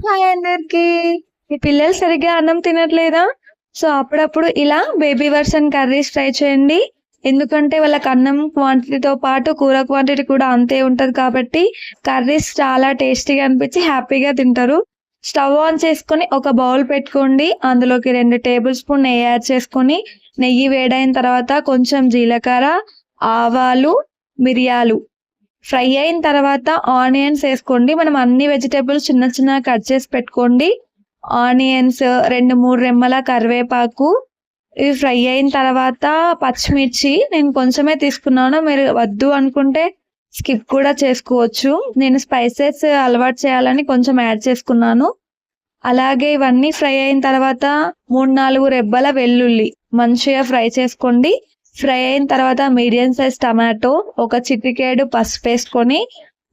Hi అందరికి. మీ పిల్లలు సరిగ్గా అన్నం తినట్లేదా? సో, అప్పుడప్పుడు ఇలా బేబీ వెర్షన్ కర్రీస్ ట్రై చేయండి. ఎందుకంటే వాళ్ళకి అన్నం క్వాంటిటీతో పాటు కూర క్వాంటిటీ కూడా అంతే ఉంటది కాబట్టి కర్రీస్ చాలా టేస్టీగా అనిపించి హ్యాపీగా తింటారు. స్టవ్ ఆన్ చేసుకొని ఒక బౌల్ పెట్టుకోండి. అందులోకి 2 టేబుల్ స్పూన్ నెయ్యి యాడ్ చేసుకొని, నెయ్యి వేడైన తర్వాత కొంచెం జీలకర్ర, ఆవాలు, మిరియాలు ఫ్రై అయిన తర్వాత ఆనియన్స్ ఏసుకోండి. మనం అన్ని వెజిటబుల్స్ చిన్న చిన్నగా కట్ చేసి పెట్టుకోండి. ఆనియన్స్, 2, 3 రెమ్మల కరివేపాకు ఇవి ఫ్రై అయిన తర్వాత పచ్చిమిర్చి నేను కొంచెమే తీసుకున్నాను. మీరు వద్దు అనుకుంటే స్కిప్ కూడా చేసుకోవచ్చు. నేను స్పైసెస్ అలవాటు చేయాలని కొంచెం యాడ్ చేసుకున్నాను. అలాగే ఇవన్నీ ఫ్రై అయిన తర్వాత 3, 4 రెబ్బల వెల్లుల్లి మంచిగా ఫ్రై చేసుకోండి. ఫ్రై అయిన తర్వాత మీడియం సైజ్ టమాటో, ఒక చిటికెడు పసుపేసుకొని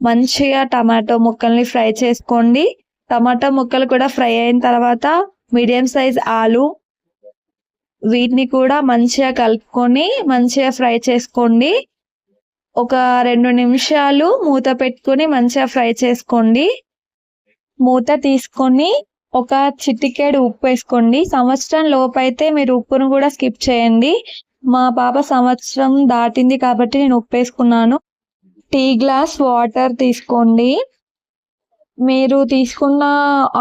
మంచిగా టమాటో ముక్కల్ని ఫ్రై చేసుకోండి. టమాటో ముక్కలు కూడా ఫ్రై అయిన తర్వాత మీడియం సైజ్ ఆలు వీటిని కూడా మంచిగా కలుపుకొని మంచిగా ఫ్రై చేసుకోండి. ఒక 2 నిమిషాలు మూత పెట్టుకొని మంచిగా ఫ్రై చేసుకోండి. మూత తీసుకొని ఒక చిటికెడు ఉప్పు వేసుకోండి. సంవత్సరం లోపైతే మీరు ఉప్పును కూడా స్కిప్ చేయండి. మా పాప సంవత్సరం దాటింది కాబట్టి నేను ఉప్పేసుకున్నాను. టీ గ్లాస్ వాటర్ తీసుకోండి. మీరు తీసుకున్న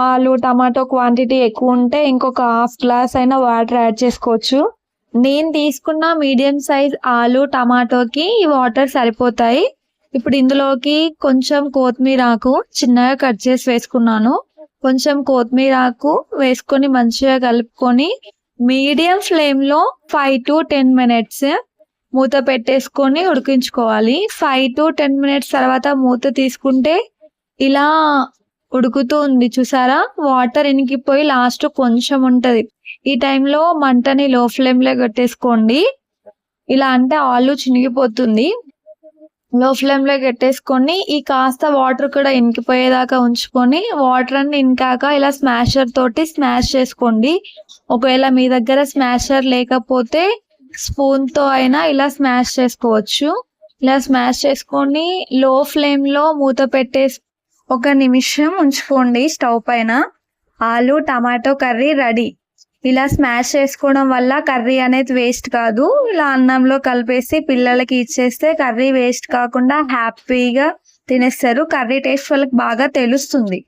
ఆలు, టమాటో క్వాంటిటీ ఎక్కువ ఉంటే ఇంకొక హాఫ్ గ్లాస్ అయినా వాటర్ యాడ్ చేసుకోవచ్చు. నేను తీసుకున్న మీడియం సైజ్ ఆలు, టమాటోకి ఈ వాటర్ సరిపోతాయి. ఇప్పుడు ఇందులోకి కొంచెం కొత్తిమీర ఆకు చిన్నగా కట్ చేసి వేసుకున్నాను. కొంచెం కొత్తిమీర ఆకు వేసుకొని మంచిగా కలుపుకొని మీడియం ఫ్లేమ్లో 5 to 10 మినిట్స్ మూత పెట్టేసుకొని ఉడికించుకోవాలి. 5 to 10 మినిట్స్ తర్వాత మూత తీసుకుంటే ఇలా ఉడుకుతూ ఉంది చూసారా? వాటర్ ఇనికిపోయి లాస్ట్ కొంచెం ఉంటది. ఈ టైంలో మంటని లో ఫ్లేమ్లో పెట్టేసుకోండి. ఇలా అంటే ఆలు చినిగిపోతుంది. లో ఫ్లేమ్లో పెట్టేసుకొని ఈ కాస్త వాటర్ కూడా ఇనికిపోయేదాకా ఉంచుకొని వాటర్ అన్ని ఇనికాక ఇలా స్మాషర్ తోటి స్మాష్ చేసుకోండి. ఒకవేళ మీ దగ్గర స్మాషర్ లేకపోతే స్పూన్తో అయినా ఇలా స్మాష్ చేసుకోవచ్చు. ఇలా స్మాష్ చేసుకొని లో ఫ్లేమ్లో మూత పెట్టేసి 1 నిమిషం ఉంచుకోండి స్టవ్ పైన. ఆలు టమాటో కర్రీ రెడీ. ఇలా స్మాష్ చేసుకోవడం వల్ల కర్రీ అనేది వేస్ట్ కాదు. ఇలా అన్నంలో కలిపేసి పిల్లలకి ఇచ్చేస్తే కర్రీ వేస్ట్ కాకుండా హ్యాపీగా తినేస్తారు. కర్రీ టేస్ట్ వాళ్ళకి బాగా తెలుస్తుంది.